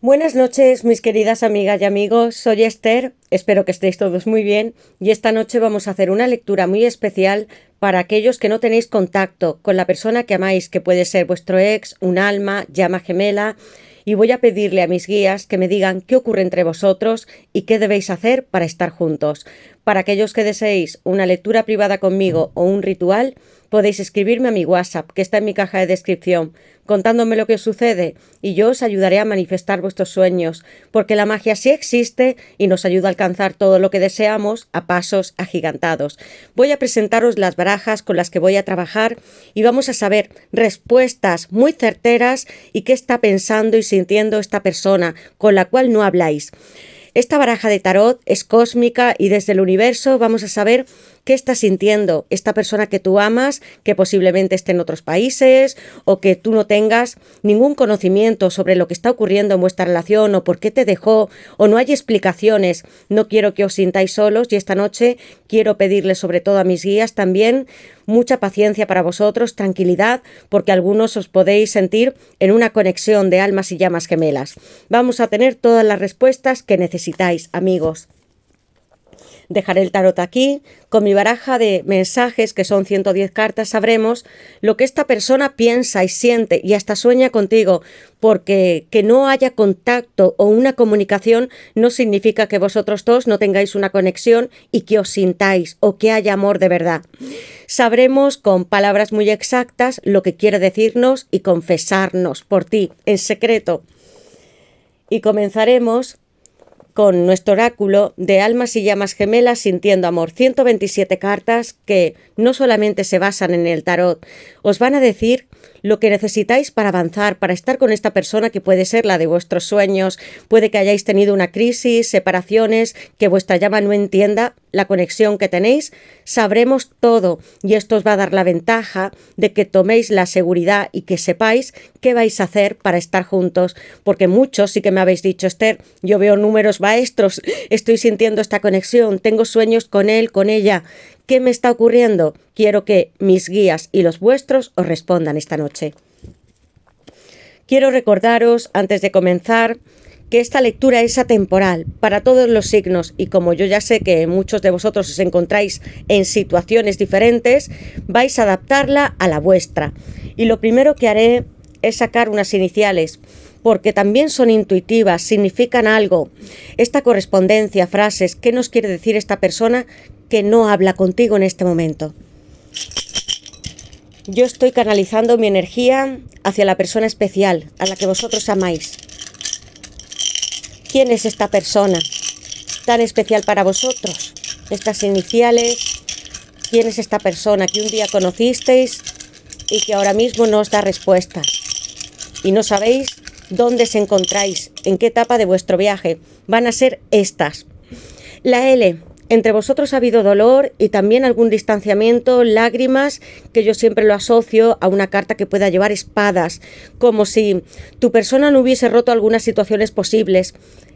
Buenas noches, mis queridas amigas y amigos. Soy Esther, espero que estéis todos muy bien y esta noche vamos a hacer una lectura muy especial para aquellos que no tenéis contacto con la persona que amáis, que puede ser vuestro ex, un alma, llama gemela, y voy a pedirle a mis guías que me digan qué ocurre entre vosotros y qué debéis hacer para estar juntos. Para aquellos que deseéis una lectura privada conmigo o un ritual, podéis escribirme a mi WhatsApp, que está en mi caja de descripción, contándome lo que os sucede, y yo os ayudaré a manifestar vuestros sueños, porque la magia sí existe y nos ayuda a alcanzar todo lo que deseamos a pasos agigantados. Voy a presentaros las barajas con las que voy a trabajar y vamos a saber respuestas muy certeras y qué está pensando y sintiendo esta persona con la cual no habláis. Esta baraja de tarot es cósmica y desde el universo vamos a saber qué está sintiendo esta persona que tú amas, que posiblemente esté en otros países o que tú no tengas ningún conocimiento sobre lo que está ocurriendo en vuestra relación o por qué te dejó o no hay explicaciones. No quiero que os sintáis solos y esta noche quiero pedirles sobre todo a mis guías también mucha paciencia para vosotros, tranquilidad, porque algunos os podéis sentir en una conexión de almas y llamas gemelas. Vamos a tener todas las respuestas que necesitáis, amigos. Dejaré el tarot aquí. Con mi baraja de mensajes, que son 110 cartas, sabremos lo que esta persona piensa y siente y hasta sueña contigo, porque que no haya contacto o una comunicación no significa que vosotros dos no tengáis una conexión y que os sintáis o que haya amor de verdad. Sabremos con palabras muy exactas lo que quiere decirnos y confesarnos por ti en secreto. Y comenzaremos con nuestro oráculo de almas y llamas gemelas sintiendo amor. 127 cartas que no solamente se basan en el tarot, os van a decir lo que necesitáis para avanzar, para estar con esta persona que puede ser la de vuestros sueños. Puede que hayáis tenido una crisis, separaciones, que vuestra llama no entienda la conexión que tenéis. Sabremos todo y esto os va a dar la ventaja de que toméis la seguridad y que sepáis qué vais a hacer para estar juntos, porque muchos sí que me habéis dicho: Esther, yo veo números maestros, estoy sintiendo esta conexión, tengo sueños con él, con ella. ¿Qué me está ocurriendo? Quiero que mis guías y los vuestros os respondan esta noche. Quiero recordaros, antes de comenzar, que esta lectura es atemporal para todos los signos y como yo ya sé que muchos de vosotros os encontráis en situaciones diferentes, vais a adaptarla a la vuestra. Y lo primero que haré es sacar unas iniciales, porque también son intuitivas, significan algo. Esta correspondencia, frases, ¿qué nos quiere decir esta persona que no habla contigo en este momento? Yo estoy canalizando mi energía hacia la persona especial, a la que vosotros amáis. ¿Quién es esta persona tan especial para vosotros? Estas iniciales, ¿quién es esta persona que un día conocisteis y que ahora mismo no os da respuesta? Y no sabéis dónde os encontráis, en qué etapa de vuestro viaje. Van a ser estas. La L. Entre vosotros ha habido dolor y también algún distanciamiento, lágrimas, que yo siempre lo asocio a una carta que pueda llevar espadas, como si tu persona no hubiese roto algunas situaciones posibles.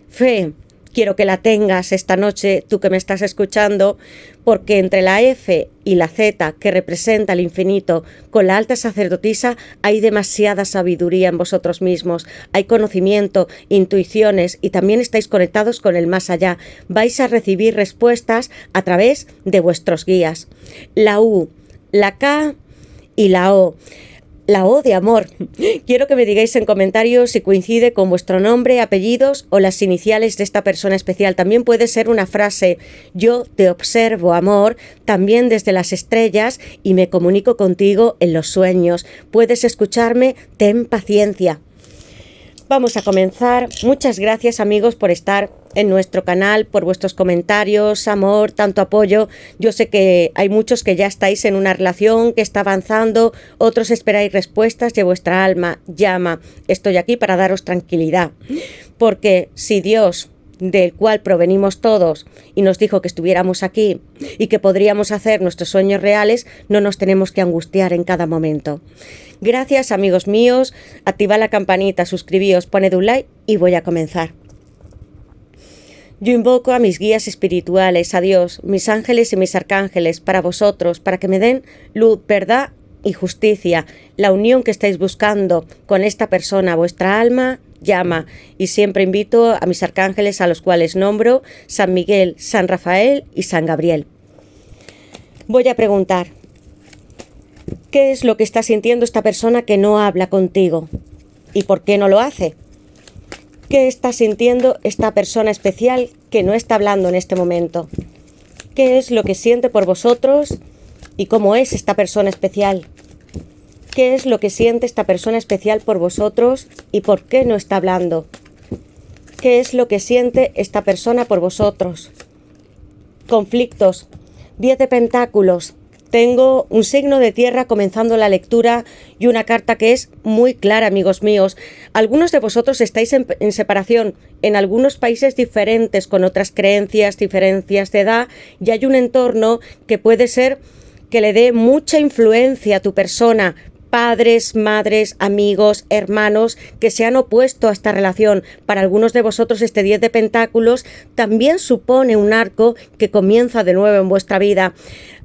Fe. Quiero que la tengas esta noche, tú que me estás escuchando, porque entre la F y la Z, que representa el infinito, con la alta sacerdotisa, hay demasiada sabiduría en vosotros mismos, hay conocimiento, intuiciones y también estáis conectados con el más allá. Vais a recibir respuestas a través de vuestros guías. La U, la K y la O. La O de amor. Quiero que me digáis en comentarios si coincide con vuestro nombre, apellidos o las iniciales de esta persona especial. También puede ser una frase: yo te observo, amor, también desde las estrellas y me comunico contigo en los sueños. Puedes escucharme, ten paciencia. Vamos a comenzar. Muchas gracias, amigos, por estar en nuestro canal, por vuestros comentarios, amor, tanto apoyo. Yo sé que hay muchos que ya estáis en una relación que está avanzando, otros esperáis respuestas de vuestra alma, llama. Estoy aquí para daros tranquilidad, porque si Dios, del cual provenimos todos, y nos dijo que estuviéramos aquí y que podríamos hacer nuestros sueños reales, no nos tenemos que angustiar en cada momento. Gracias, amigos míos. Activad la campanita, suscribíos, poned un like y voy a comenzar. Yo invoco a mis guías espirituales, a Dios, mis ángeles y mis arcángeles, para vosotros, para que me den luz, verdad y justicia, la unión que estáis buscando con esta persona, vuestra alma, llama. Y siempre invito a mis arcángeles, a los cuales nombro: San Miguel, San Rafael y San Gabriel. Voy a preguntar: ¿qué es lo que está sintiendo esta persona que no habla contigo? ¿Y por qué no lo hace? ¿Qué está sintiendo esta persona especial que no está hablando en este momento? ¿Qué es lo que siente por vosotros y cómo es esta persona especial? ¿Qué es lo que siente esta persona especial por vosotros y por qué no está hablando? ¿Qué es lo que siente esta persona por vosotros? Conflictos. 10 de pentáculos. Tengo un signo de tierra comenzando la lectura y una carta que es muy clara, amigos míos. Algunos de vosotros estáis en separación en algunos países diferentes, con otras creencias, diferencias de edad, y hay un entorno que puede ser que le dé mucha influencia a tu persona. Padres, madres, amigos, hermanos que se han opuesto a esta relación. Para algunos de vosotros este 10 de pentáculos también supone un arco que comienza de nuevo en vuestra vida.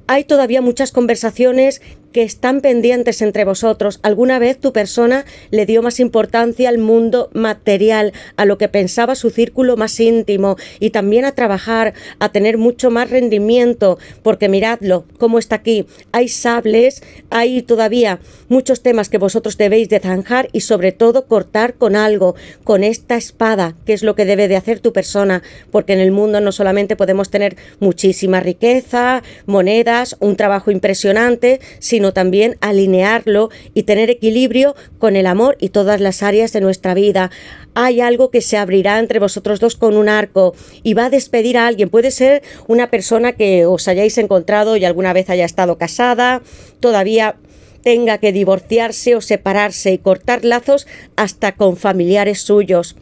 Hay todavía muchas conversaciones que están pendientes entre vosotros. ¿Alguna vez tu persona le dio más importancia al mundo material, a lo que pensaba su círculo más íntimo, y también a trabajar, a tener mucho más rendimiento? Porque miradlo, cómo está aquí. Hay sables, hay todavía muchos temas que vosotros debéis de zanjar y sobre todo cortar con algo, con esta espada, que es lo que debe de hacer tu persona, porque en el mundo no solamente podemos tener muchísima riqueza, monedas, un trabajo impresionante, sino también alinearlo y tener equilibrio con el amor y todas las áreas de nuestra vida. Hay algo que se abrirá entre vosotros dos con un arco y va a despedir a alguien. Puede ser una persona que os hayáis encontrado y alguna vez haya estado casada, todavía tenga que divorciarse o separarse y cortar lazos hasta con familiares suyos.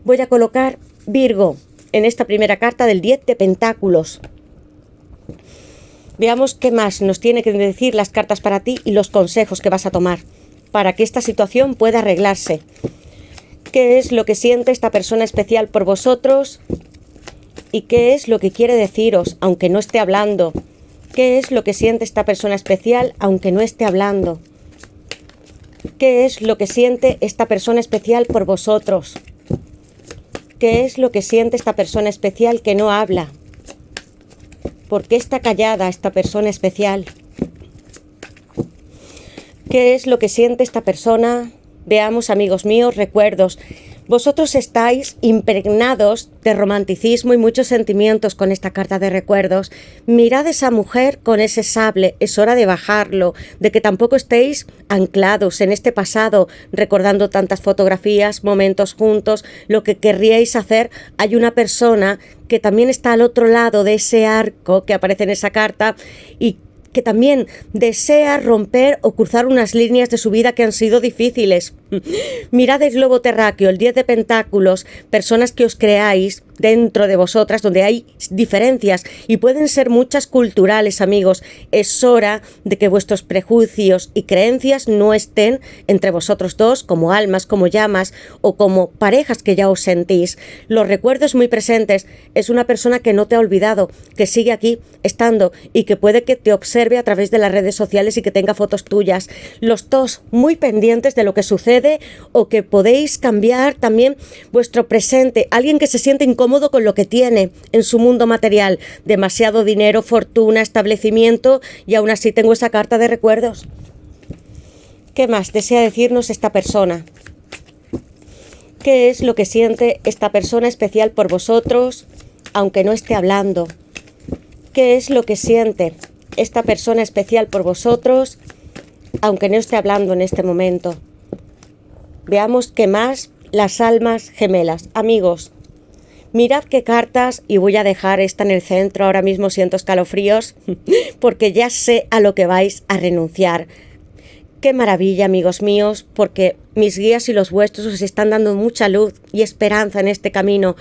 Voy a colocar Virgo en esta primera carta del 10 de pentáculos. Veamos qué más nos tiene que decir las cartas para ti y los consejos que vas a tomar para que esta situación pueda arreglarse. ¿Qué es lo que siente esta persona especial por vosotros? ¿Y qué es lo que quiere deciros, aunque no esté hablando? ¿Qué es lo que siente esta persona especial, aunque no esté hablando? ¿Qué es lo que siente esta persona especial por vosotros? ¿Qué es lo que siente esta persona especial que no habla? ¿Por qué está callada esta persona especial? ¿Qué es lo que siente esta persona? Veamos, amigos míos, recuerdos. Vosotros estáis impregnados de romanticismo y muchos sentimientos con esta carta de recuerdos. Mirad a esa mujer con ese sable, es hora de bajarlo, de que tampoco estéis anclados en este pasado, recordando tantas fotografías, momentos juntos, lo que querríais hacer. Hay una persona que también está al otro lado de ese arco que aparece en esa carta y que también desea romper o cruzar unas líneas de su vida que han sido difíciles. Mirad el globo terráqueo, el 10 de pentáculos, personas que os creáis dentro de vosotras, donde hay diferencias y pueden ser muchas culturales, amigos. Es hora de que vuestros prejuicios y creencias no estén entre vosotros dos como almas, como llamas o como parejas que ya os sentís. Los recuerdos muy presentes. Es una persona que no te ha olvidado, que sigue aquí estando y que puede que te observe a través de las redes sociales y que tenga fotos tuyas. Los dos muy pendientes de lo que sucede o que podéis cambiar también vuestro presente. Alguien que se siente incómodo con lo que tiene en su mundo material. Demasiado dinero, fortuna, establecimiento, y aún así tengo esa carta de recuerdos. ¿Qué más desea decirnos esta persona? ¿Qué es lo que siente esta persona especial por vosotros, aunque no esté hablando? ¿Qué es lo que siente esta persona especial por vosotros, aunque no esté hablando en este momento? Veamos qué más, las almas gemelas. Amigos, mirad qué cartas, y voy a dejar esta en el centro. Ahora mismo siento escalofríos porque ya sé a lo que vais a renunciar. Qué maravilla, amigos míos, porque mis guías y los vuestros os están dando mucha luz y esperanza en este camino.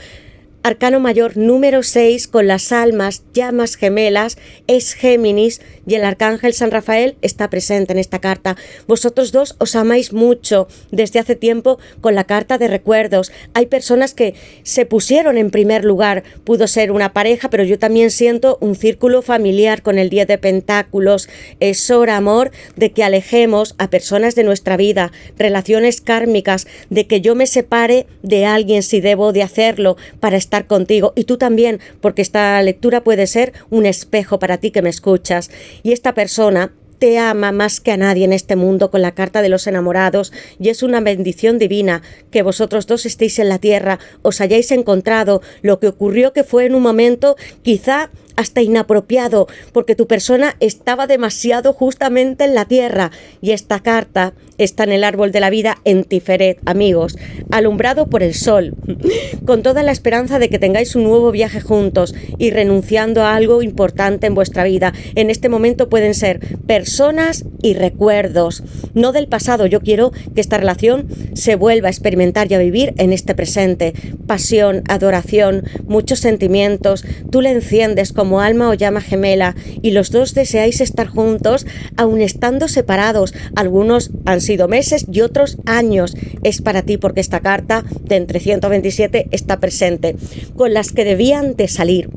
Arcano mayor número 6 con las almas, llamas gemelas, es Géminis y el arcángel San Rafael está presente en esta carta. Vosotros dos os amáis mucho desde hace tiempo con la carta de recuerdos. Hay personas que se pusieron en primer lugar, pudo ser una pareja, pero yo también siento un círculo familiar con el 10 de pentáculos. Es hora, amor, de que alejemos a personas de nuestra vida, relaciones kármicas, de que yo me separe de alguien si debo de hacerlo para estar contigo, y tú también, porque esta lectura puede ser un espejo para ti que me escuchas, y esta persona te ama más que a nadie en este mundo con la carta de los enamorados, y es una bendición divina que vosotros dos estéis en la tierra, os hayáis encontrado. Lo que ocurrió que fue en un momento quizá hasta inapropiado, porque tu persona estaba demasiado justamente en la tierra, y esta carta está en el árbol de la vida en Tiferet, amigos, alumbrado por el sol, con toda la esperanza de que tengáis un nuevo viaje juntos y renunciando a algo importante en vuestra vida. En este momento pueden ser personas y recuerdos, no del pasado. Yo quiero que esta relación se vuelva a experimentar y a vivir en este presente. Pasión, adoración, muchos sentimientos. Tú le enciendes como alma o llama gemela y los dos deseáis estar juntos aun estando separados. Algunos han sido meses y otros años. Es para ti porque esta carta de entre 127 está presente, con las que debían de salir.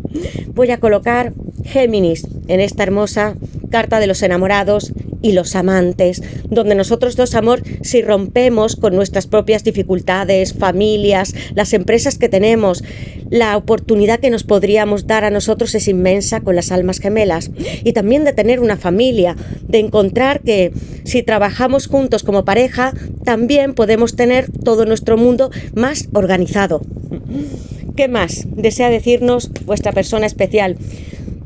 Voy a colocar Géminis en esta hermosa carta de los enamorados y los amantes, donde nosotros dos, amor, si rompemos con nuestras propias dificultades, familias, las empresas que tenemos, la oportunidad que nos podríamos dar a nosotros es inmensa con las almas gemelas, y también de tener una familia, de encontrar que si trabajamos juntos como pareja, también podemos tener todo nuestro mundo más organizado. ¿Qué más desea decirnos vuestra persona especial?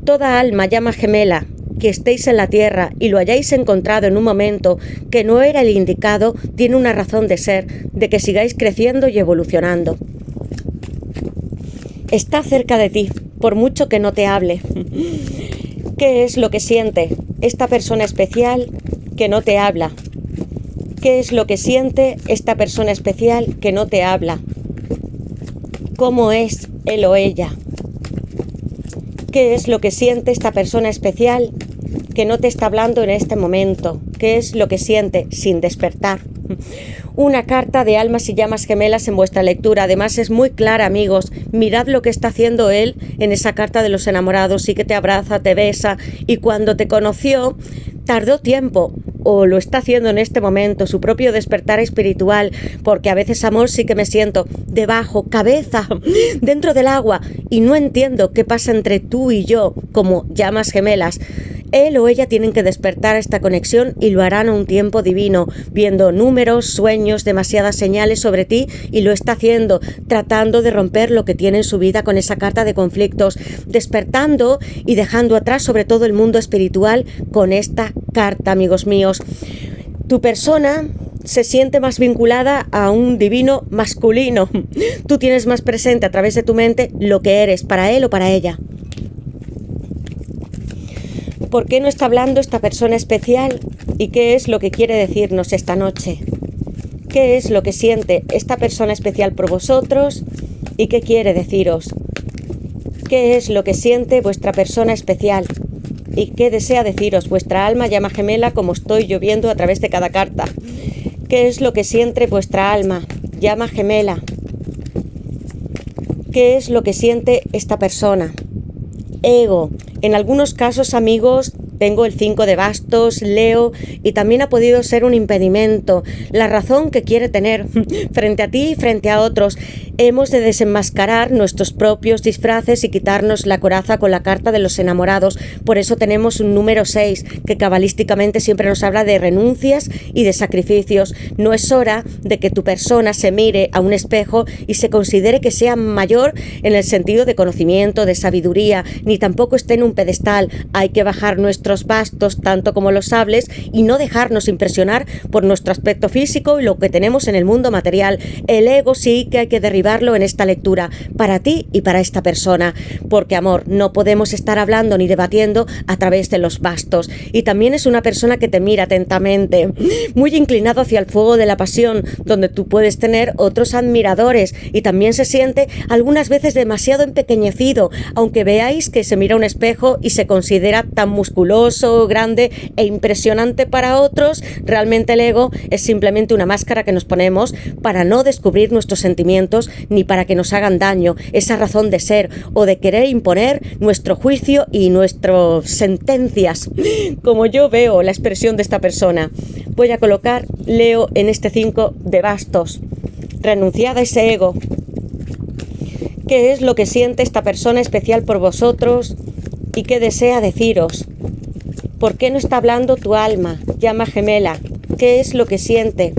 Toda alma, llama gemela, que estéis en la tierra y lo hayáis encontrado en un momento que no era el indicado, tiene una razón de ser, de que sigáis creciendo y evolucionando. Está cerca de ti, por mucho que no te hable. ¿Qué es lo que siente esta persona especial que no te habla? ¿Qué es lo que siente esta persona especial que no te habla? ¿Cómo es él o ella? ¿Qué es lo que siente esta persona especial que no te está hablando en este momento? ¿Qué es lo que siente sin despertar? Una carta de almas y llamas gemelas en vuestra lectura. Además es muy clara, amigos. Mirad lo que está haciendo él en esa carta de los enamorados. Sí que te abraza, te besa, y cuando te conoció tardó tiempo, o lo está haciendo en este momento, su propio despertar espiritual, porque a veces, amor, sí que me siento debajo, cabeza, dentro del agua, y no entiendo qué pasa entre tú y yo como llamas gemelas. Él o ella tienen que despertar esta conexión y lo harán a un tiempo divino, viendo números, sueños, demasiadas señales sobre ti, y lo está haciendo, tratando de romper lo que tiene en su vida con esa carta de conflictos, despertando y dejando atrás sobre todo el mundo espiritual con esta carta, amigos míos. Tu persona se siente más vinculada a un divino masculino. Tú tienes más presente a través de tu mente lo que eres para él o para ella. ¿Por qué no está hablando esta persona especial? ¿Y qué es lo que quiere decirnos esta noche? ¿Qué es lo que siente esta persona especial por vosotros? ¿Y qué quiere deciros? ¿Qué es lo que siente vuestra persona especial? ¿Y qué desea deciros vuestra alma llama gemela, como estoy yo viendo a través de cada carta? ¿Qué es lo que siente vuestra alma llama gemela? ¿Qué es lo que siente esta persona? Ego. En algunos casos, amigos, tengo el 5 de bastos, Leo, y también ha podido ser un impedimento. La razón que quiere tener frente a ti y frente a otros. Hemos de desenmascarar nuestros propios disfraces y quitarnos la coraza con la carta de los enamorados. Por eso tenemos un número 6, que cabalísticamente siempre nos habla de renuncias y de sacrificios. No es hora de que tu persona se mire a un espejo y se considere que sea mayor en el sentido de conocimiento, de sabiduría, ni tampoco esté en un pedestal. Hay que bajar nuestros bastos tanto como los sables y no dejarnos impresionar por nuestro aspecto físico y lo que tenemos en el mundo material. El ego sí que hay que derribarlo activarlo en esta lectura, para ti y para esta persona. Porque, amor, no podemos estar hablando ni debatiendo a través de los bastos. Y también es una persona que te mira atentamente, muy inclinado hacia el fuego de la pasión, donde tú puedes tener otros admiradores, y también se siente algunas veces demasiado empequeñecido, aunque veáis que se mira a un espejo y se considera tan musculoso, grande e impresionante para otros. Realmente el ego es simplemente una máscara que nos ponemos para no descubrir nuestros sentimientos ni para que nos hagan daño, esa razón de ser o de querer imponer nuestro juicio y nuestras sentencias, como yo veo la expresión de esta persona. Voy a colocar Leo en este 5 de bastos. Renunciad a ese ego. ¿Qué es lo que siente esta persona especial por vosotros y qué desea deciros? ¿Por qué no está hablando tu alma, llama gemela? ¿Qué es lo que siente?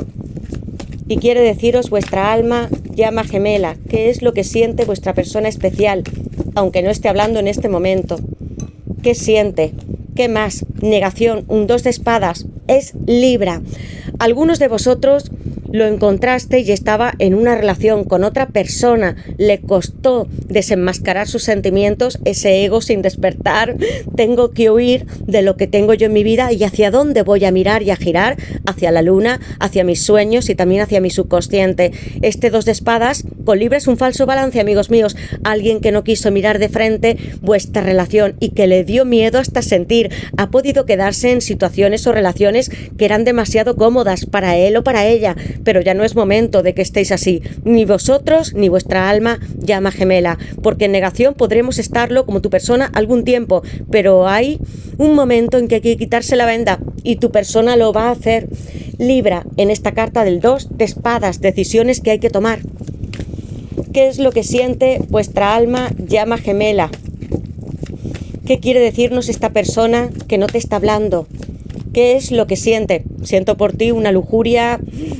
Y quiere deciros vuestra alma, llama gemela. ¿Qué es lo que siente vuestra persona especial, aunque no esté hablando en este momento? ¿Qué siente? ¿Qué más? Negación, un 2 de espadas. Es Libra. Algunos de vosotros lo encontraste y estaba en una relación con otra persona. Le costó desenmascarar sus sentimientos, ese ego sin despertar. Tengo que huir de lo que tengo yo en mi vida y hacia dónde voy a mirar y a girar, hacia la luna, hacia mis sueños y también hacia mi subconsciente. Este 2 de espadas con Libra es un falso balance, amigos míos. Alguien que no quiso mirar de frente vuestra relación y que le dio miedo hasta sentir. Ha podido quedarse en situaciones o relaciones que eran demasiado cómodas para él o para ella, pero ya no es momento de que estéis así, ni vosotros ni vuestra alma llama gemela, porque en negación podremos estarlo como tu persona algún tiempo, pero hay un momento en que hay que quitarse la venda y tu persona lo va a hacer. Libra, en esta carta del 2 de espadas, decisiones que hay que tomar. ¿Qué es lo que siente vuestra alma llama gemela? ¿Qué quiere decirnos esta persona que no te está hablando? ¿Qué es lo que siente? Siento por ti una lujuria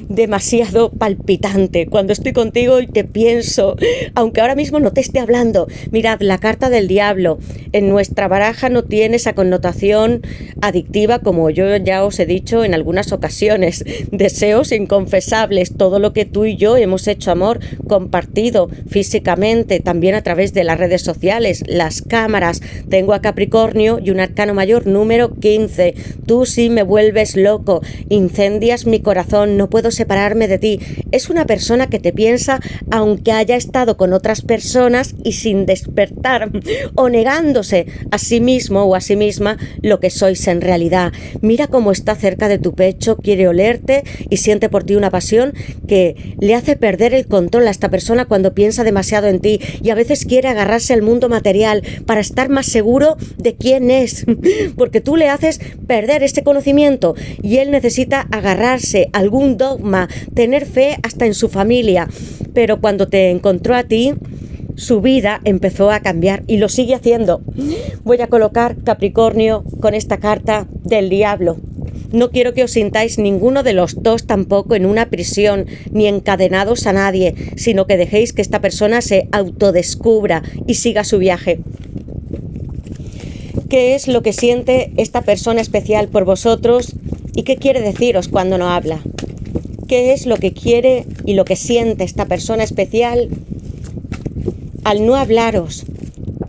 demasiado palpitante. Cuando estoy contigo y te pienso, aunque ahora mismo no te esté hablando. Mirad, la carta del diablo en nuestra baraja no tiene esa connotación adictiva como yo ya os he dicho en algunas ocasiones. Deseos inconfesables, todo lo que tú y yo hemos hecho, amor, compartido físicamente, también a través de las redes sociales, las cámaras. Tengo a Capricornio y un arcano mayor número 15. Tú sí me vuelves loco, incendias mi corazón, no puedo separarme de ti. Es una persona que te piensa aunque haya estado con otras personas y sin despertar o negándose a sí mismo o a sí misma lo que sois en realidad. Mira cómo está cerca de tu pecho, quiere olerte y siente por ti una pasión que le hace perder el control a esta persona cuando piensa demasiado en ti, y a veces quiere agarrarse al mundo material para estar más seguro de quién es, porque tú le haces perder este conocimiento y él necesita agarrarse a algún dogma, tener fe hasta en su familia. Pero cuando te encontró a ti, su vida empezó a cambiar y lo sigue haciendo. Voy a colocar Capricornio con esta carta del diablo. No quiero que os sintáis ninguno de los dos tampoco en una prisión, ni encadenados a nadie, sino que dejéis que esta persona se autodescubra y siga su viaje. ¿Qué es lo que siente esta persona especial por vosotros y qué quiere deciros cuando no habla? ¿Qué es lo que quiere y lo que siente esta persona especial al no hablaros?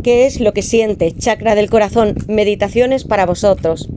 ¿Qué es lo que siente? Chakra del corazón, meditaciones para vosotros.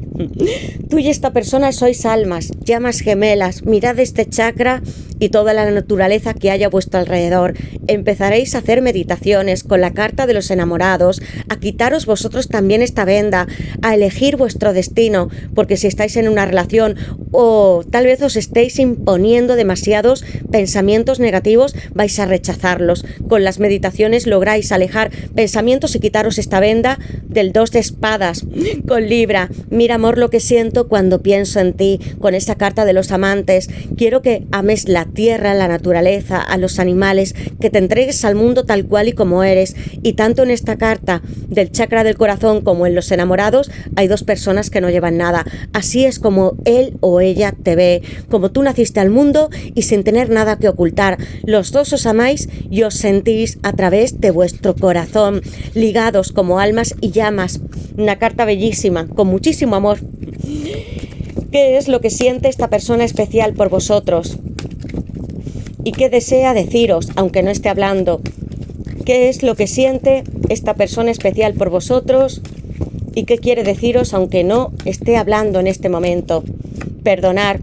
Tú y esta persona sois almas, llamas gemelas. Mirad este chakra y toda la naturaleza que hay a vuestro alrededor. Empezaréis a hacer meditaciones con la carta de los enamorados, a quitaros vosotros también esta venda, a elegir vuestro destino, porque si estáis en una relación o tal vez os estéis imponiendo demasiados pensamientos negativos, vais a rechazarlos. Con las meditaciones lográis alejar pensamientos y quitaros esta venda del 2 de espadas. Con Libra, mira amor lo que siento cuando pienso en ti, con esta carta de los amantes. Quiero que ames la tierra, la naturaleza, a los animales, que te entregues al mundo tal cual y como eres. Y tanto en esta carta del chakra del corazón como en los enamorados hay dos personas que no llevan nada. Así es como él o ella te ve, como tú naciste al mundo y sin tener nada que ocultar. Los dos os amáis y os sentís a través de vuestro corazón, ligados como almas y llamas. Una carta bellísima, con muchísimo amor. ¿Qué es lo que siente esta persona especial por vosotros? y qué desea deciros, aunque no esté hablando. ¿Qué es lo que siente esta persona especial por vosotros y qué quiere deciros, aunque no esté hablando en este momento? Perdonar.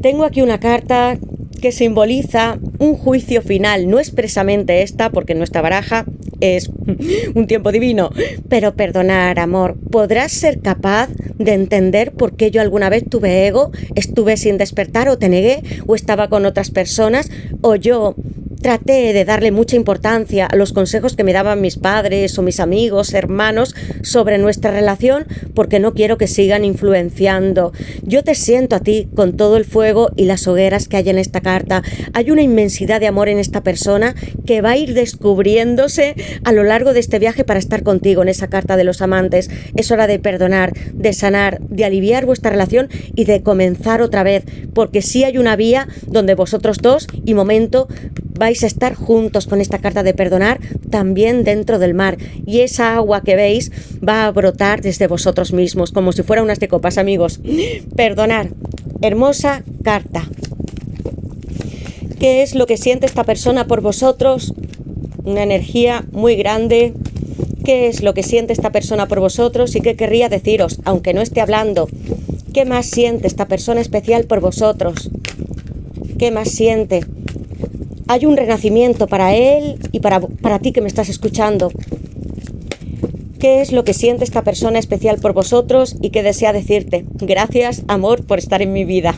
Tengo aquí una carta que simboliza un juicio final, no expresamente esta, porque nuestra baraja es un tiempo divino, pero perdonar, amor. ¿Podrás ser capaz de entender por qué yo alguna vez tuve ego, estuve sin despertar o te negué o estaba con otras personas o yo traté de darle mucha importancia a los consejos que me daban mis padres o mis amigos, hermanos sobre nuestra relación porque no quiero que sigan influenciando? Yo te siento a ti con todo el fuego y las hogueras que hay en esta carta. Hay una inmensidad de amor en esta persona que va a ir descubriéndose a lo largo de este viaje para estar contigo en esa carta de los amantes. Es hora de perdonar, de sanar, de aliviar vuestra relación y de comenzar otra vez, porque sí hay una vía donde vosotros dos y momento vais a estar juntos con esta carta de perdonar también dentro del mar, y esa agua que veis va a brotar desde vosotros mismos como si fuera unas de copas, amigos. Perdonar, hermosa carta. ¿Qué es lo que siente esta persona por vosotros? Una energía muy grande. ¿Qué es lo que siente esta persona por vosotros y qué querría deciros, aunque no esté hablando? ¿Qué más siente esta persona especial por vosotros? ¿Qué más siente? Hay un renacimiento para él y para ti que me estás escuchando. ¿Qué es lo que siente esta persona especial por vosotros y qué desea decirte? Gracias, amor, por estar en mi vida.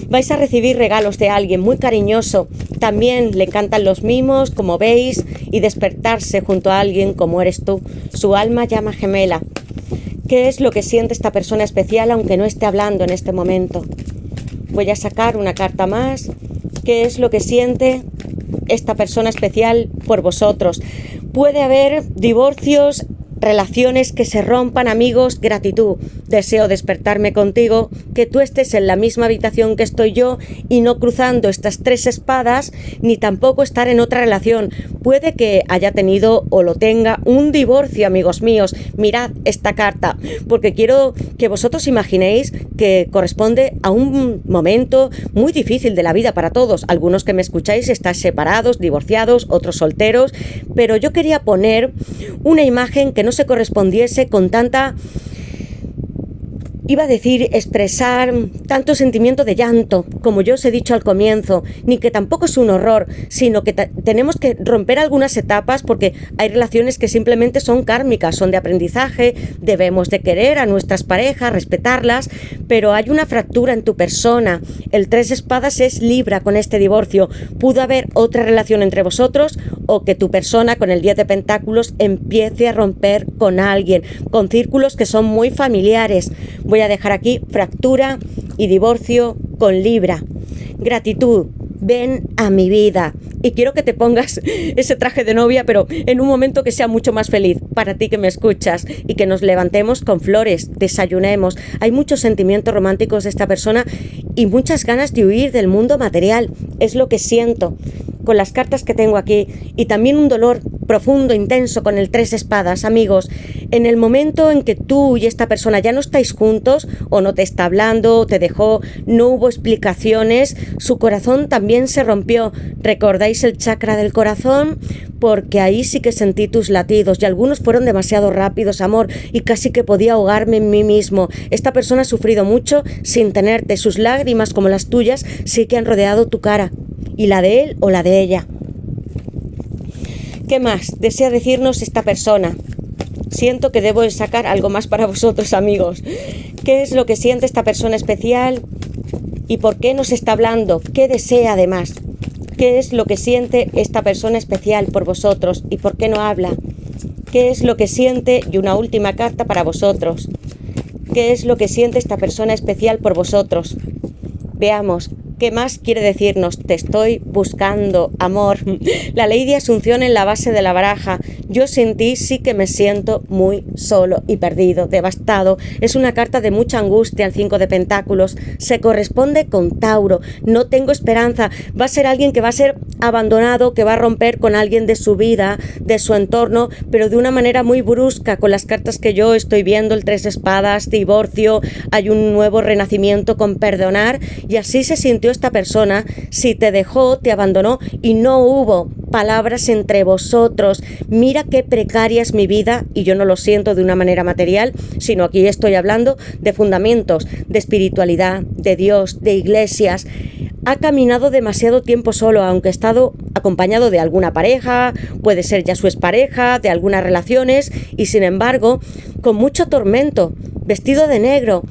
Vais a recibir regalos de alguien muy cariñoso. También le encantan los mimos, como veis, y despertarse junto a alguien como eres tú. Su alma llama gemela. ¿Qué es lo que siente esta persona especial aunque no esté hablando en este momento? Voy a sacar una carta más. ¿Qué es lo que siente esta persona especial por vosotros? Puede haber divorcios, relaciones que se rompan, amigos. Gratitud. Deseo despertarme contigo, que tú estés en la misma habitación que estoy yo y no cruzando estas tres espadas, ni tampoco estar en otra relación. Puede que haya tenido o lo tenga un divorcio, amigos míos. Mirad esta carta, porque quiero que vosotros imaginéis que corresponde a un momento muy difícil de la vida para todos. Algunos que me escucháis estáis separados, divorciados, otros solteros, pero yo quería poner una imagen que no se correspondiese con tanta, iba a decir, expresar tanto sentimiento de llanto, como yo os he dicho al comienzo, ni que tampoco es un horror, sino que tenemos que romper algunas etapas porque hay relaciones que simplemente son kármicas, son de aprendizaje, debemos de querer a nuestras parejas, respetarlas, pero hay una fractura en tu persona. El 3 de espadas es Libra con este divorcio. Pudo haber otra relación entre vosotros o que tu persona con el 10 de pentáculos empiece a romper con alguien, con círculos que son muy familiares. Voy a dejar aquí fractura y divorcio con Libra. Gratitud, ven a mi vida. Y quiero que te pongas ese traje de novia, pero en un momento que sea mucho más feliz para ti que me escuchas, y que nos levantemos con flores, desayunemos. Hay muchos sentimientos románticos de esta persona y muchas ganas de huir del mundo material. Es lo que siento con las cartas que tengo aquí, y también un dolor profundo, intenso con el 3 de espadas, amigos. En el momento en que tú y esta persona ya no estáis juntos, o no te está hablando, o te dejó, no hubo explicaciones, su corazón también se rompió. ¿Recordáis el chakra del corazón? Porque ahí sí que sentí tus latidos, y algunos fueron demasiado rápidos, amor, y casi que podía ahogarme en mí mismo. Esta persona ha sufrido mucho sin tenerte. Sus lágrimas, como las tuyas, sí que han rodeado tu cara, y la de él o la de ella. ¿Qué más desea decirnos esta persona? Siento que debo sacar algo más para vosotros, amigos. ¿Qué es lo que siente esta persona especial y por qué nos está hablando? ¿Qué desea además? ¿Qué es lo que siente esta persona especial por vosotros y por qué no habla? ¿Qué es lo que siente? Y una última carta para vosotros. ¿Qué es lo que siente esta persona especial por vosotros? Veamos. ¿Qué más quiere decirnos? Te estoy buscando, amor. La ley de Asunción en la base de la baraja. Yo sin ti sí que me siento muy solo y perdido, devastado. Es una carta de mucha angustia, el 5 de Pentáculos. Se corresponde con Tauro. No tengo esperanza. Va a ser alguien que va a ser abandonado, que va a romper con alguien de su vida, de su entorno, pero de una manera muy brusca. Con las cartas que yo estoy viendo, el 3 de espadas, divorcio, hay un nuevo renacimiento con perdonar, y así se sintió esta persona. Si te dejó, te abandonó y no hubo palabras entre vosotros. Mira qué precaria es mi vida, y yo no lo siento de una manera material, sino aquí estoy hablando de fundamentos, de espiritualidad, de Dios, de iglesias. Ha caminado demasiado tiempo solo, aunque ha estado acompañado de alguna pareja, puede ser ya su expareja, de algunas relaciones, y sin embargo, con mucho tormento, vestido de negro.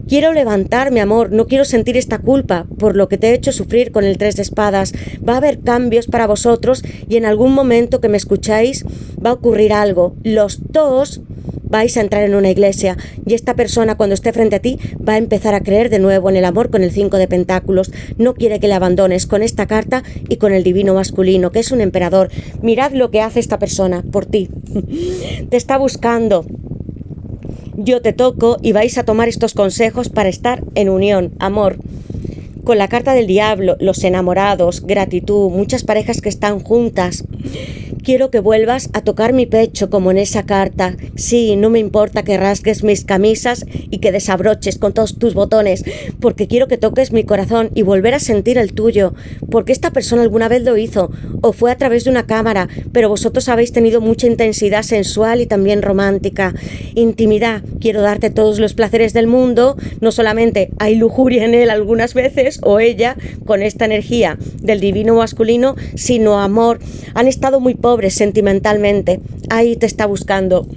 Quiero levantarme, amor, no quiero sentir esta culpa por lo que te he hecho sufrir con el 3 de espadas. Va a haber cambios para vosotros y en algún momento que me escucháis va a ocurrir algo. Los dos vais a entrar en una iglesia y esta persona, cuando esté frente a ti, va a empezar a creer de nuevo en el amor con el 5 de Pentáculos. No quiere que le abandones con esta carta y con el divino masculino, que es un emperador. Mirad lo que hace esta persona por ti. Te está buscando. Yo te toco y vais a tomar estos consejos para estar en unión, amor. Con la carta del diablo, los enamorados, gratitud, muchas parejas que están juntas. Quiero que vuelvas a tocar mi pecho como en esa carta. Sí, no me importa que rasgues mis camisas y que desabroches con todos tus botones, porque quiero que toques mi corazón y volver a sentir el tuyo, porque esta persona alguna vez lo hizo, o fue a través de una cámara, pero vosotros habéis tenido mucha intensidad sensual y también romántica. Intimidad, quiero darte todos los placeres del mundo, no solamente hay lujuria en él algunas veces, o ella, con esta energía del divino masculino, sino amor. Han estado muy pobres sentimentalmente. Ahí te está buscando.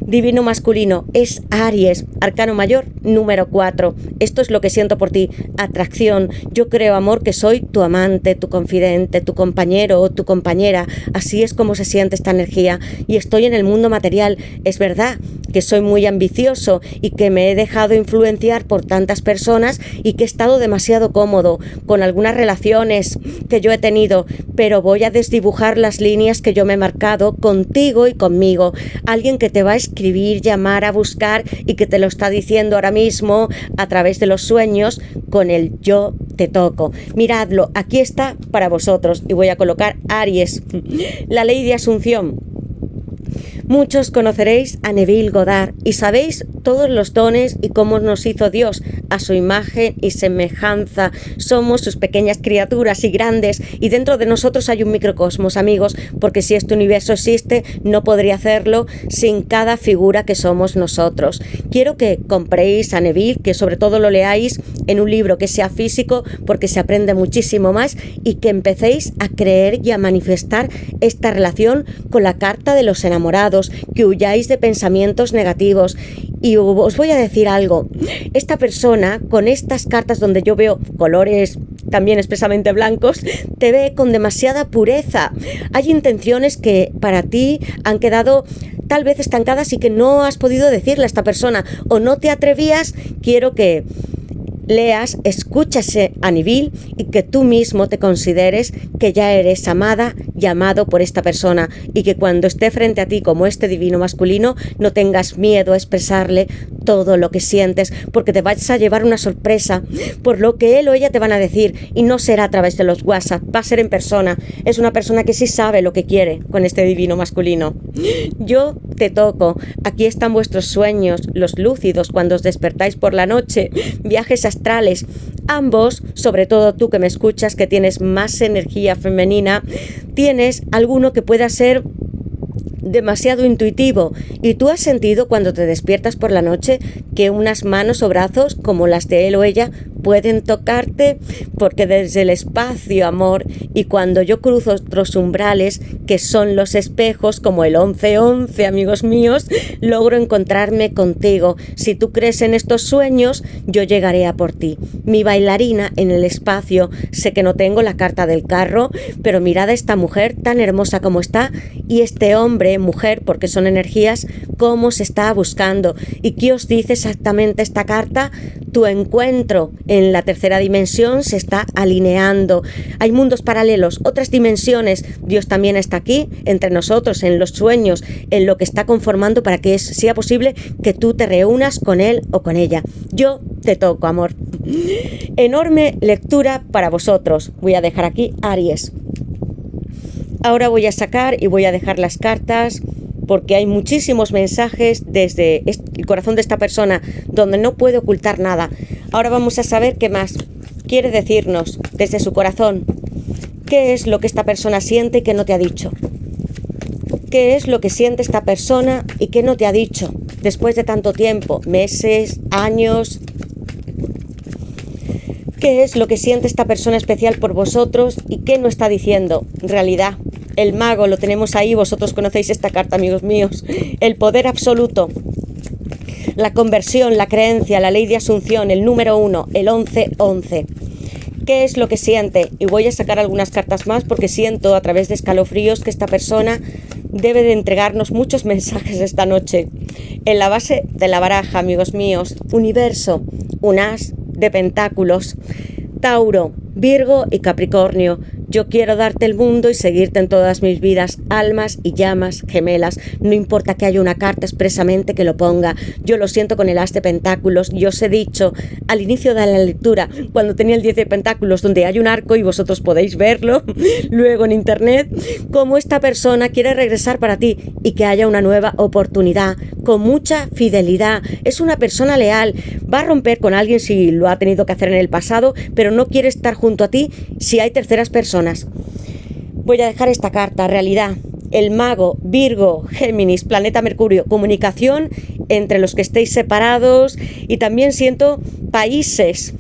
Divino masculino es Aries, arcano mayor número 4. Esto es lo que siento por ti. Atracción. Yo creo, amor, que soy tu amante, tu confidente, tu compañero o tu compañera. Así es como se siente esta energía. Y estoy en el mundo material. Es verdad que soy muy ambicioso y que me he dejado influenciar por tantas personas y que he estado demasiado cómodo con algunas relaciones que yo he tenido, pero voy a desdibujar las líneas que yo me he marcado contigo y conmigo. Alguien que te va a escribir, llamar, a buscar y que te lo está diciendo ahora mismo a través de los sueños con el yo te toco. Miradlo, aquí está para vosotros y voy a colocar Aries, la ley de asunción. Muchos conoceréis a Neville Goddard y sabéis todos los dones y cómo nos hizo Dios a su imagen y semejanza. Somos sus pequeñas criaturas y grandes, y dentro de nosotros hay un microcosmos, amigos, porque si este universo existe, no podría hacerlo sin cada figura que somos nosotros. Quiero que compréis a Neville, que sobre todo lo leáis en un libro que sea físico, porque se aprende muchísimo más, y que empecéis a creer y a manifestar esta relación con la carta de los enamorados, que huyáis de pensamientos negativos. Y os voy a decir algo, esta persona con estas cartas donde yo veo colores también expresamente blancos, te ve con demasiada pureza. Hay intenciones que para ti han quedado tal vez estancadas y que no has podido decirle a esta persona o no te atrevías. Quiero que leas, escúchase a Neville y que tú mismo te consideres que ya eres amada y amado por esta persona, y que cuando esté frente a ti como este divino masculino no tengas miedo a expresarle todo lo que sientes, porque te vas a llevar una sorpresa por lo que él o ella te van a decir, y no será a través de los WhatsApp, va a ser en persona. Es una persona que sí sabe lo que quiere con este divino masculino. Yo te toco, aquí están vuestros sueños, los lúcidos cuando os despertáis por la noche, viajes astrales. Ambos, sobre todo tú que me escuchas, que tienes más energía femenina, tienes alguno que pueda ser demasiado intuitivo, y tú has sentido cuando te despiertas por la noche que unas manos o brazos como las de él o ella pueden tocarte, porque desde el espacio, amor, y cuando yo cruzo otros umbrales que son los espejos como el 11-11, amigos míos, logro encontrarme contigo. Si tú crees en estos sueños, yo llegaré a por ti. Mi bailarina en el espacio, sé que no tengo la carta del carro, pero mirad a esta mujer tan hermosa como está, y este hombre, mujer, porque son energías, cómo se está buscando. ¿Y qué os dice exactamente esta carta? Tu encuentro en la tercera dimensión se está alineando. Hay mundos paralelos, otras dimensiones. Dios también está aquí, entre nosotros, en los sueños, en lo que está conformando para que sea posible que tú te reúnas con él o con ella. Yo te toco, amor. Enorme lectura para vosotros. Voy a dejar aquí Aries. Ahora voy a sacar y voy a dejar las cartas, porque hay muchísimos mensajes desde el corazón de esta persona donde no puede ocultar nada. Ahora vamos a saber qué más quiere decirnos desde su corazón. ¿Qué es lo que esta persona siente y que no te ha dicho? ¿Qué es lo que siente esta persona y que no te ha dicho después de tanto tiempo, meses, años? ¿Qué es lo que siente esta persona especial por vosotros y qué no está diciendo? En realidad, el mago lo tenemos ahí, vosotros conocéis esta carta, amigos míos. El poder absoluto, la conversión, la creencia, la ley de asunción, el número 1, el 11-11. ¿Qué es lo que siente? Y voy a sacar algunas cartas más porque siento a través de escalofríos que esta persona debe de entregarnos muchos mensajes esta noche. En la base de la baraja, amigos míos, universo, un as de pentáculos, Tauro, Virgo y Capricornio. Yo quiero darte el mundo y seguirte en todas mis vidas, almas y llamas gemelas. No importa que haya una carta expresamente que lo ponga. Yo lo siento con el as de pentáculos. Yo os he dicho al inicio de la lectura, cuando tenía el 10 de pentáculos, donde hay un arco y vosotros podéis verlo luego en internet, cómo esta persona quiere regresar para ti y que haya una nueva oportunidad, con mucha fidelidad. Es una persona leal. Va a romper con alguien si lo ha tenido que hacer en el pasado, pero no quiere estar junto a ti si hay terceras personas. Voy a dejar esta carta, realidad, el mago, Virgo, Géminis, planeta Mercurio, comunicación entre los que estéis separados y también siento países,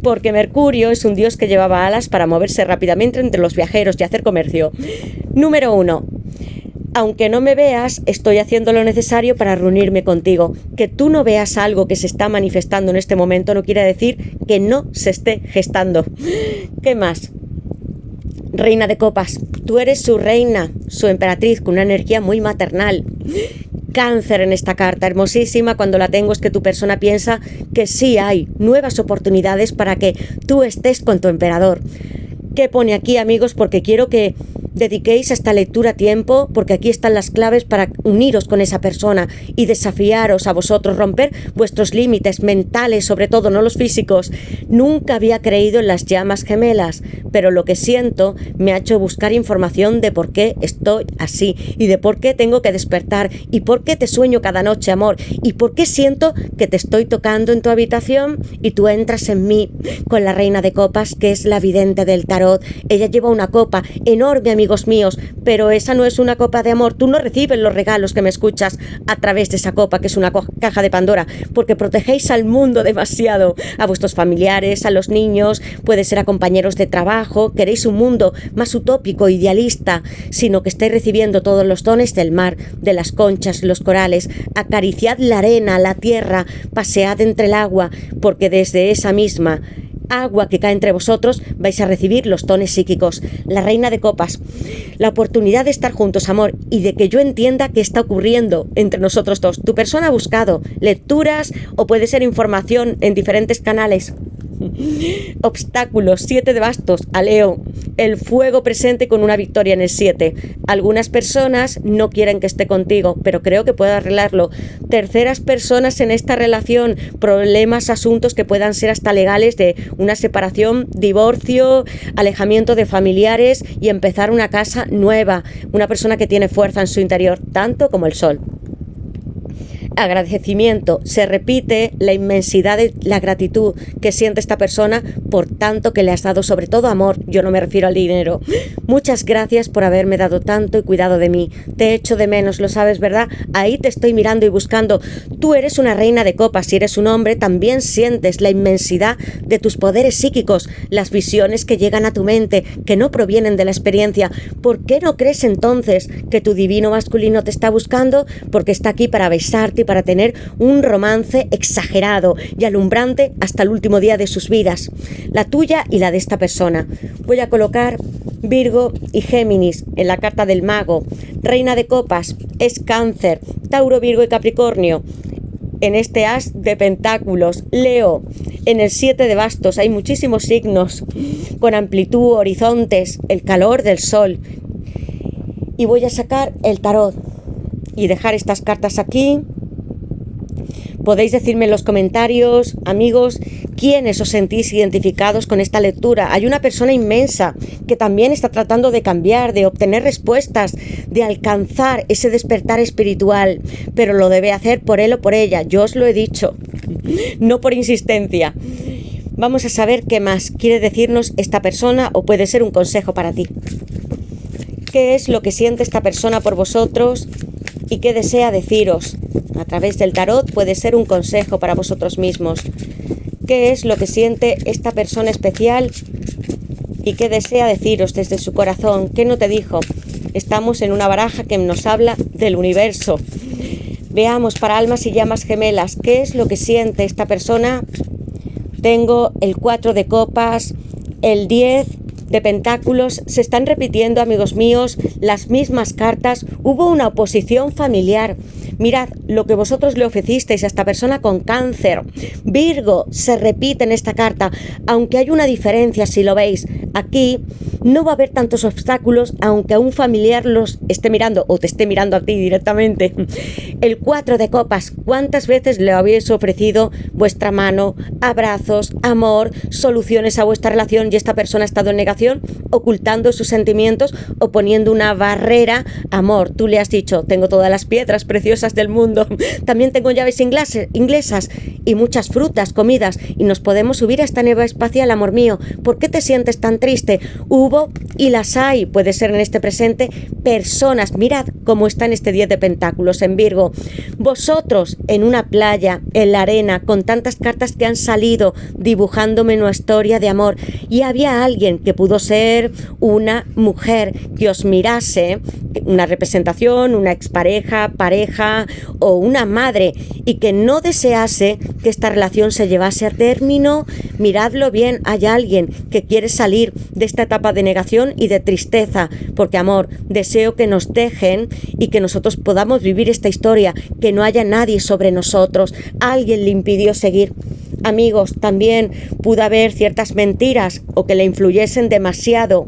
porque Mercurio es un dios que llevaba alas para moverse rápidamente entre los viajeros y hacer comercio. Número 1. Aunque no me veas, estoy haciendo lo necesario para reunirme contigo. Que tú no veas algo que se está manifestando en este momento no quiere decir que no se esté gestando. ¿Qué más? Reina de copas, tú eres su reina, su emperatriz, con una energía muy maternal. Cáncer en esta carta, hermosísima. Cuando la tengo es que tu persona piensa que sí hay nuevas oportunidades para que tú estés con tu emperador. ¿Qué pone aquí, amigos? Porque quiero que dediquéis a esta lectura tiempo, porque aquí están las claves para uniros con esa persona y desafiaros a vosotros, romper vuestros límites mentales, sobre todo, no los físicos. Nunca había creído en las llamas gemelas, pero lo que siento me ha hecho buscar información de por qué estoy así y de por qué tengo que despertar y por qué te sueño cada noche, amor, y por qué siento que te estoy tocando en tu habitación y tú entras en mí con la reina de copas, que es la vidente del tarot. Ella lleva una copa enorme, amigos míos, pero esa no es una copa de amor. Tú no recibes los regalos que me escuchas a través de esa copa, que es una caja de Pandora, porque protegéis al mundo demasiado, a vuestros familiares, a los niños, puede ser a compañeros de trabajo. Queréis un mundo más utópico, idealista, sino que estáis recibiendo todos los dones del mar, de las conchas, los corales. Acariciad la arena, la tierra, pasead entre el agua, porque desde esa misma agua que cae entre vosotros vais a recibir los dones psíquicos. La reina de copas, la oportunidad de estar juntos, amor, y de que yo entienda qué está ocurriendo entre nosotros dos. Tu persona ha buscado lecturas o puede ser información en diferentes canales. Obstáculos, 7 de bastos, a Leo, el fuego presente con una victoria en el 7. Algunas personas no quieren que esté contigo, pero creo que puedo arreglarlo. Terceras personas en esta relación, problemas, asuntos que puedan ser hasta legales, de una separación, divorcio, alejamiento de familiares y empezar una casa nueva. Una persona que tiene fuerza en su interior, tanto como el sol. Agradecimiento, se repite la inmensidad de la gratitud que siente esta persona por tanto que le has dado, sobre todo amor. Yo no me refiero al dinero. Muchas gracias por haberme dado tanto y cuidado de mí. Te echo de menos, lo sabes, ¿verdad? Ahí te estoy mirando y buscando. Tú eres una reina de copas. Si eres un hombre, también sientes la inmensidad de tus poderes psíquicos, las visiones que llegan a tu mente, que no provienen de la experiencia. ¿Por qué no crees entonces que tu divino masculino te está buscando? Porque está aquí para besarte y para tener un romance exagerado y alumbrante hasta el último día de sus vidas, la tuya y la de esta persona. Voy a colocar Virgo y Géminis en la carta del mago. Reina de copas es Cáncer, Tauro, Virgo y Capricornio. en este as de pentáculos. Leo, en el 7 de bastos hay muchísimos signos con amplitud, horizontes, el calor del sol. Y voy a sacar el tarot y dejar estas cartas aquí. Podéis decirme en los comentarios, amigos, quiénes os sentís identificados con esta lectura. Hay una persona inmensa que también está tratando de cambiar, de obtener respuestas, de alcanzar ese despertar espiritual, pero lo debe hacer por él o por ella. Yo os lo he dicho, no por insistencia. Vamos a saber qué más quiere decirnos esta persona o puede ser un consejo para ti. ¿Qué es lo que siente esta persona por vosotros y qué desea deciros? A través del tarot puede ser un consejo para vosotros mismos. ¿Qué es lo que siente esta persona especial y qué desea deciros desde su corazón? ¿Qué no te dijo? Estamos en una baraja que nos habla del universo. Veamos para almas y llamas gemelas, ¿qué es lo que siente esta persona? Tengo el 4 de copas, el 10 de pentáculos. Se están repitiendo, amigos míos, las mismas cartas. Hubo una oposición familiar. Mirad lo que vosotros le ofrecisteis a esta persona con cáncer. Virgo, se repite en esta carta, aunque hay una diferencia si lo veis. Aquí no va a haber tantos obstáculos, aunque a un familiar los esté mirando o te esté mirando a ti directamente. El 4 de copas, ¿cuántas veces le habéis ofrecido vuestra mano, abrazos, amor, soluciones a vuestra relación y esta persona ha estado en negación, ocultando sus sentimientos o poniendo una barrera? Amor, tú le has dicho, tengo todas las piedras preciosas del mundo, también tengo llaves inglesas y muchas frutas, comidas, y nos podemos subir a esta nave espacial, amor mío. ¿Por qué te sientes tan triste? Hubo y las hay, puede ser en este presente, personas. Mirad cómo está en este 10 de pentáculos en Virgo. Vosotros en una playa, en la arena, con tantas cartas que han salido dibujándome una historia de amor, y había alguien que pudo ser una mujer que os mirase, una representación, una expareja, pareja o una madre, y que no desease que esta relación se llevase a término. Miradlo bien, hay alguien que quiere salir de esta etapa de negación y de tristeza, porque amor, deseo que nos dejen y que nosotros podamos vivir esta historia, que no haya nadie sobre nosotros. Alguien le impidió seguir. Amigos, también pudo haber ciertas mentiras o que le influyesen demasiado.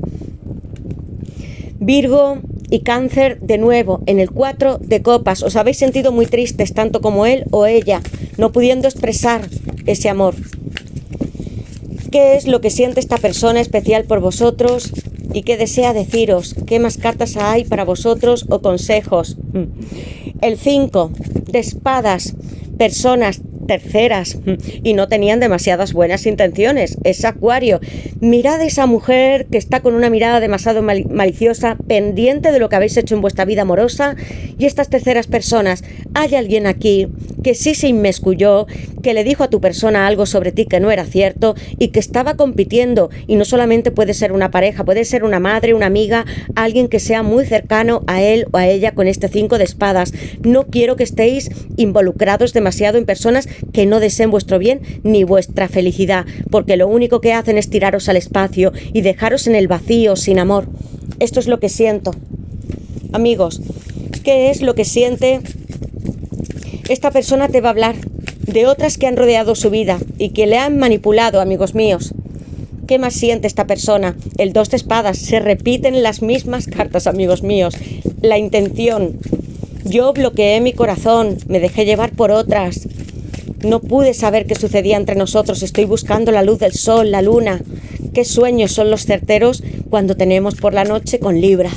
Virgo y Cáncer, de nuevo, en el 4 de copas. Os habéis sentido muy tristes, tanto como él o ella, no pudiendo expresar ese amor. ¿Qué es lo que siente esta persona especial por vosotros y qué desea deciros? ¿Qué más cartas hay para vosotros o consejos? El 5 de espadas, personas terceras y no tenían demasiadas buenas intenciones. Es Acuario. Mirad a esa mujer que está con una mirada demasiado maliciosa, pendiente de lo que habéis hecho en vuestra vida amorosa, y estas terceras personas. Hay alguien aquí que sí se inmiscuyó, que le dijo a tu persona algo sobre ti que no era cierto y que estaba compitiendo, y no solamente puede ser una pareja, puede ser una madre, una amiga, alguien que sea muy cercano a él o a ella con este 5 de espadas. No quiero que estéis involucrados demasiado en personas que no deseen vuestro bien ni vuestra felicidad, porque lo único que hacen es tiraros al espacio y dejaros en el vacío sin amor. Esto es lo que siento. Amigos, ¿qué es lo que siente? Esta persona te va a hablar de otras que han rodeado su vida y que le han manipulado, amigos míos. ¿Qué más siente esta persona? El 2 de espadas. Se repiten las mismas cartas, amigos míos. La intención. Yo bloqueé mi corazón, me dejé llevar por otras. No pude saber qué sucedía entre nosotros. Estoy buscando la luz del sol, la luna. ¿Qué sueños son los certeros cuando tenemos por la noche con Libra?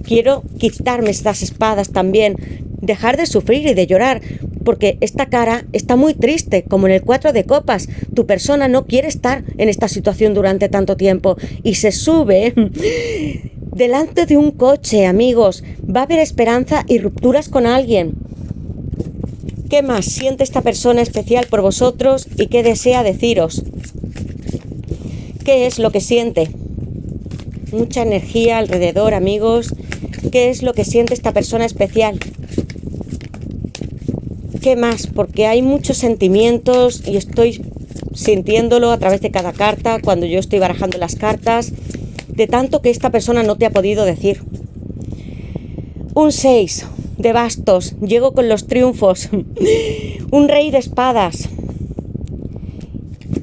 Quiero quitarme estas espadas también. Dejar de sufrir y de llorar, porque esta cara está muy triste, como en el 4 de copas. Tu persona no quiere estar en esta situación durante tanto tiempo y se sube delante de un coche, amigos. Va a haber esperanza y rupturas con alguien. ¿Qué más siente esta persona especial por vosotros y qué desea deciros? ¿Qué es lo que siente? Mucha energía alrededor, amigos. ¿Qué es lo que siente esta persona especial? ¿Qué más? Porque hay muchos sentimientos y estoy sintiéndolo a través de cada carta, cuando yo estoy barajando las cartas, de tanto que esta persona no te ha podido decir. Un 6 de bastos, llego con los triunfos. Un rey de espadas.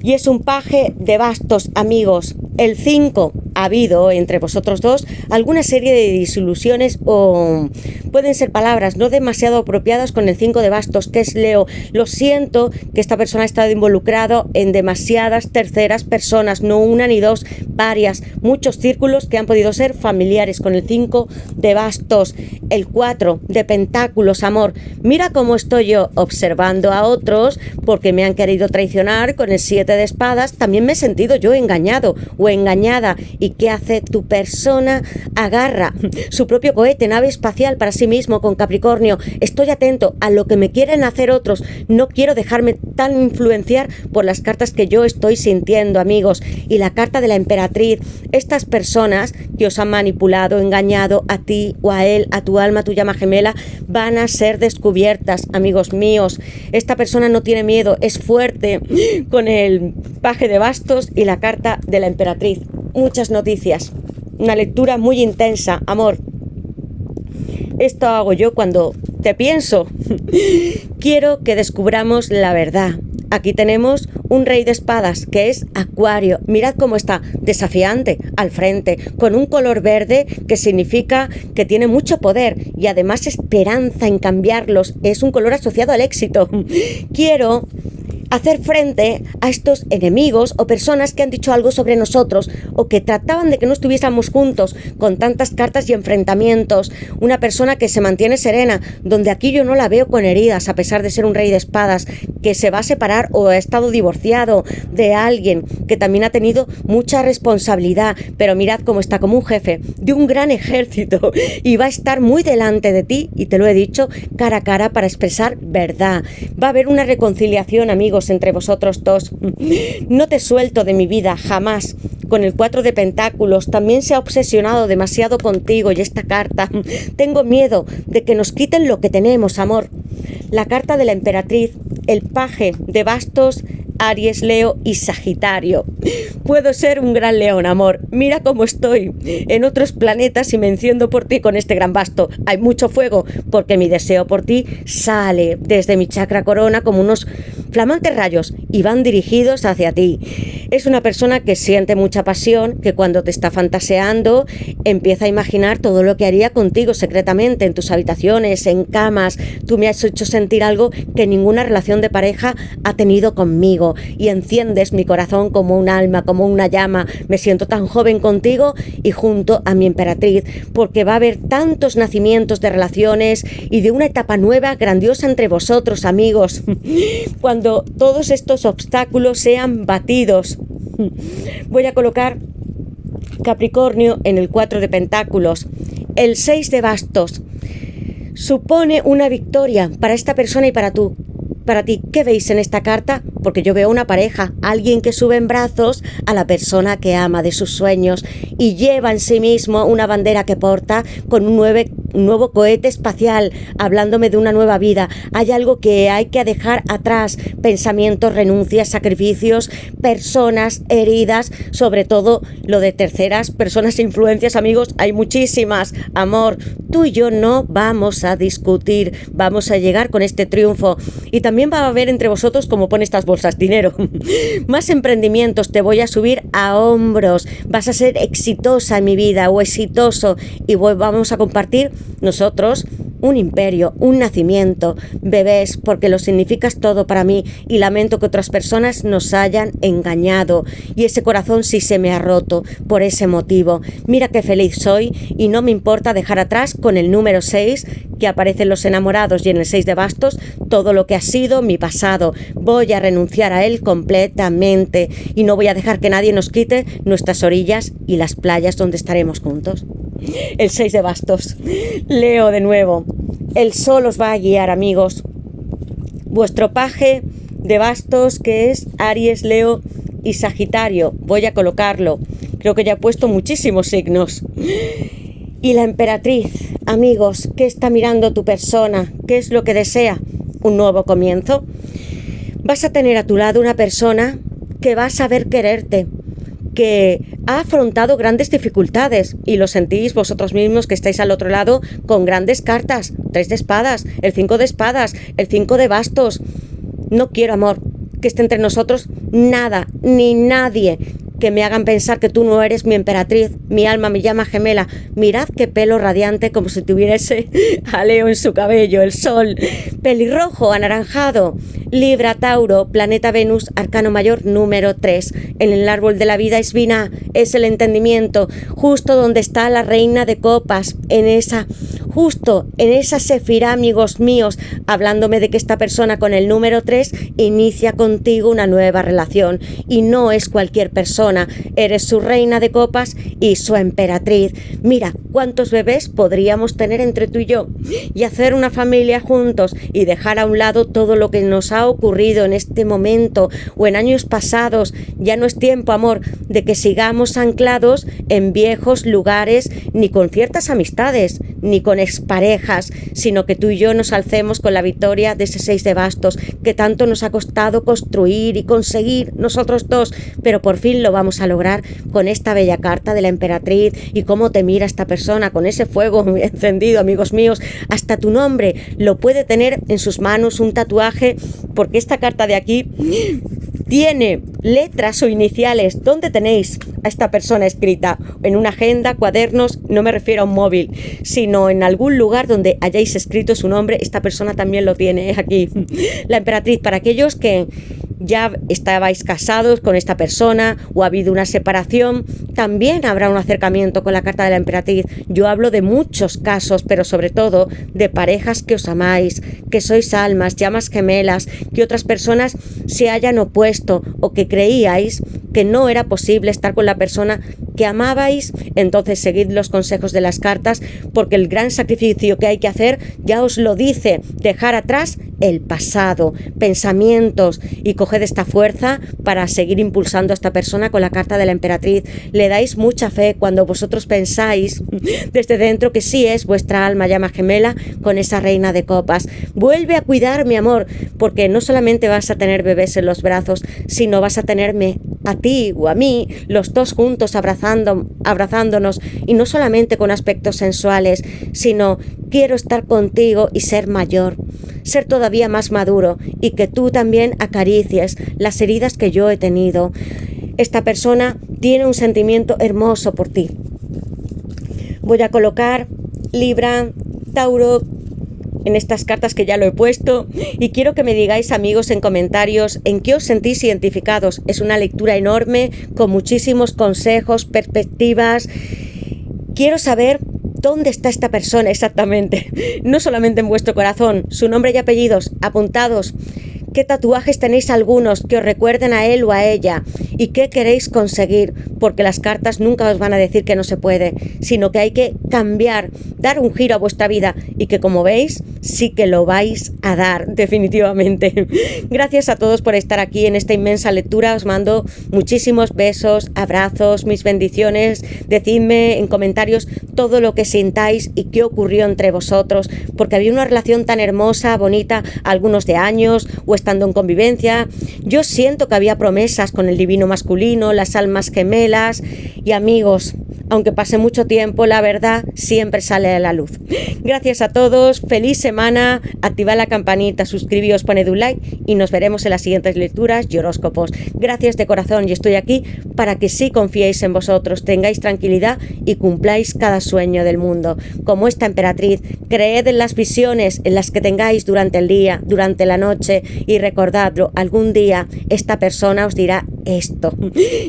Y es un paje de bastos, amigos. El 5, ha habido entre vosotros dos alguna serie de desilusiones o pueden ser palabras no demasiado apropiadas con el 5 de bastos, que es Leo. Lo siento que esta persona ha estado involucrado en demasiadas terceras personas, no una ni dos, varias, muchos círculos que han podido ser familiares con el 5 de bastos. El 4 de pentáculos, amor. Mira cómo estoy yo observando a otros porque me han querido traicionar con el 7 de espadas. También me he sentido yo engañado o engañada. ¿Y qué hace tu persona? Agarra su propio cohete, nave espacial para sí mismo con Capricornio. Estoy atento a lo que me quieren hacer otros. No quiero dejarme tan influenciar por las cartas que yo estoy sintiendo, amigos. Y la carta de la emperatriz. Estas personas que os han manipulado, engañado a ti o a él, a tu alma, a tu llama gemela, van a ser descubiertas, amigos míos. Esta persona no tiene miedo, es fuerte con el paje de bastos y la carta de la emperatriz. Muchas noticias, una lectura muy intensa, amor. Esto hago yo cuando te pienso. Quiero que descubramos la verdad. Aquí tenemos un rey de espadas que es Acuario. Mirad cómo está, desafiante, al frente, con un color verde que significa que tiene mucho poder y además esperanza en cambiarlos. Es un color asociado al éxito. Quiero hacer frente a estos enemigos o personas que han dicho algo sobre nosotros o que trataban de que no estuviésemos juntos con tantas cartas y enfrentamientos. Una persona que se mantiene serena, donde aquí yo no la veo con heridas a pesar de ser un rey de espadas, que se va a separar o ha estado divorciado de alguien que también ha tenido mucha responsabilidad, pero mirad cómo está, como un jefe de un gran ejército y va a estar muy delante de ti, y te lo he dicho, cara a cara para expresar verdad. Va a haber una reconciliación, amigos, entre vosotros dos. No te suelto de mi vida, jamás. Con el 4 de pentáculos también se ha obsesionado demasiado contigo y esta carta. Tengo miedo de que nos quiten lo que tenemos, amor. La carta de la emperatriz, el paje de bastos, Aries, Leo y Sagitario. Puedo ser un gran león, amor. Mira cómo estoy en otros planetas y me enciendo por ti con este gran basto. Hay mucho fuego porque mi deseo por ti sale desde mi chakra corona como unos flamantes rayos y van dirigidos hacia ti. Es una persona que siente mucha pasión, que cuando te está fantaseando empieza a imaginar todo lo que haría contigo secretamente en tus habitaciones, en camas. Tú me has hecho sentir algo que ninguna relación de pareja ha tenido conmigo y enciendes mi corazón como un alma, como una llama. Me siento tan joven contigo y junto a mi emperatriz, porque va a haber tantos nacimientos de relaciones y de una etapa nueva, grandiosa entre vosotros, amigos. Cuando todos estos obstáculos sean batidos, voy a colocar Capricornio en el 4 de pentáculos. El 6 de bastos supone una victoria para esta persona y para ti. ¿Qué veis en esta carta? Porque yo veo una pareja, alguien que sube en brazos a la persona que ama de sus sueños y lleva en sí mismo una bandera que porta con un nuevo cohete espacial, hablándome de una nueva vida. Hay algo que hay que dejar atrás, pensamientos, renuncias, sacrificios, personas heridas, sobre todo lo de terceras personas, influencias, amigos, hay muchísimas. Amor, tú y yo no vamos a discutir, vamos a llegar con este triunfo. Y también va a haber entre vosotros, como pone estas bolsas, dinero. Más emprendimientos, te voy a subir a hombros, vas a ser exitosa en mi vida o exitoso y vamos a compartir nosotros un imperio, un nacimiento, bebés, porque lo significas todo para mí y lamento que otras personas nos hayan engañado y ese corazón sí se me ha roto por ese motivo. Mira qué feliz soy y no me importa dejar atrás con el número 6 que aparecen los enamorados y en el 6 de bastos todo lo que ha sido mi pasado. Voy a renunciar a él completamente y no voy a dejar que nadie nos quite nuestras orillas y las playas donde estaremos juntos. El 6 de bastos. Leo de nuevo. El sol os va a guiar, amigos. Vuestro paje de bastos, que es Aries, Leo y Sagitario. Voy a colocarlo. Creo que ya he puesto muchísimos signos. Y la emperatriz, amigos, ¿qué está mirando tu persona? ¿Qué es lo que desea? ¿Un nuevo comienzo? Vas a tener a tu lado una persona que va a saber quererte, que ha afrontado grandes dificultades y lo sentís vosotros mismos que estáis al otro lado con grandes cartas, 3 de espadas, el 5 de espadas, el 5 de bastos. No quiero, amor, que esté entre nosotros nada, ni nadie que me hagan pensar que tú no eres mi emperatriz, mi alma, mi llama gemela. Mirad qué pelo radiante, como si tuviese a Leo en su cabello, el sol, pelirrojo, anaranjado. Libra, Tauro, planeta Venus, arcano mayor número 3. En el árbol de la vida es Vina, es el entendimiento, justo donde está la reina de copas, justo en esa sefirá, amigos míos, hablándome de que esta persona con el número 3 inicia contigo una nueva relación. Y no es cualquier persona, eres su reina de copas y su emperatriz. Mira, cuántos bebés podríamos tener entre tú y yo, y hacer una familia juntos, y dejar a un lado todo lo que nos ha ocurrido en este momento o en años pasados. Ya no es tiempo, amor, de que sigamos anclados en viejos lugares, ni con ciertas amistades, ni con exparejas, sino que tú y yo nos alcemos con la victoria de ese 6 de bastos que tanto nos ha costado construir y conseguir nosotros dos, pero por fin lo vamos a lograr con esta bella carta de la emperatriz. Y cómo te mira esta persona con ese fuego encendido, amigos míos, hasta tu nombre lo puede tener en sus manos, un tatuaje, porque esta carta de aquí tiene letras o iniciales. ¿Dónde tenéis a esta persona escrita? En una agenda, cuadernos, no me refiero a un móvil, sino en algún lugar donde hayáis escrito su nombre. Esta persona también lo tiene aquí. La emperatriz, para aquellos que ya estabais casados con esta persona o ha habido una separación, también habrá un acercamiento con la carta de la emperatriz. Yo hablo de muchos casos, pero sobre todo de parejas que os amáis, que sois almas, llamas gemelas, que otras personas se hayan opuesto o que creíais que no era posible estar con la persona que amabais. Entonces seguid los consejos de las cartas, porque el gran sacrificio que hay que hacer ya os lo dice: dejar atrás el pasado, pensamientos, y coged esta fuerza para seguir impulsando a esta persona con la carta de la emperatriz. Le dais mucha fe cuando vosotros pensáis desde dentro que sí es vuestra alma llama gemela con esa reina de copas. Vuelve a cuidar, mi amor, porque no solamente vas a tener bebés en los brazos, sino vas a tenerme a ti o a mí, los dos juntos abrazándonos, y no solamente con aspectos sensuales, sino quiero estar contigo y ser mayor, ser todavía más maduro, y que tú también acaricies las heridas que yo he tenido. Esta persona tiene un sentimiento hermoso por ti. Voy a colocar Libra, Tauro en estas cartas que ya lo he puesto, y quiero que me digáis, amigos, en comentarios en qué os sentís identificados. Es una lectura enorme con muchísimos consejos, perspectivas. Quiero saber dónde está esta persona exactamente, no solamente en vuestro corazón, su nombre y apellidos apuntados. ¿Qué tatuajes tenéis algunos que os recuerden a él o a ella? ¿Y qué queréis conseguir? Porque las cartas nunca os van a decir que no se puede, sino que hay que cambiar, dar un giro a vuestra vida, y que, como veis, sí que lo vais a dar, definitivamente. Gracias a todos por estar aquí en esta inmensa lectura. Os mando muchísimos besos, abrazos, mis bendiciones. Decidme en comentarios todo lo que sintáis y qué ocurrió entre vosotros, porque había una relación tan hermosa, bonita, algunos de años o estando en convivencia. Yo siento que había promesas con el divino masculino, las almas gemelas, y amigos, aunque pase mucho tiempo, la verdad siempre sale a la luz. Gracias a todos, feliz semana, activad la campanita, suscribíos, poned un like, y nos veremos en las siguientes lecturas y horóscopos. Gracias de corazón, y estoy aquí para que sí confiéis en vosotros, tengáis tranquilidad y cumpláis cada sueño del mundo. Como esta emperatriz, creed en las visiones en las que tengáis durante el día, durante la noche, y recordadlo, algún día esta persona os dirá esto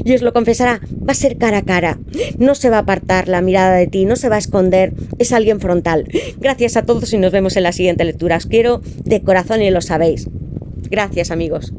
y os lo confesará. Va a ser cara a cara, no se va a apartar la mirada de ti, no se va a esconder, es alguien frontal. Gracias a todos y nos vemos en la siguiente lectura. Os quiero de corazón y lo sabéis. Gracias, amigos.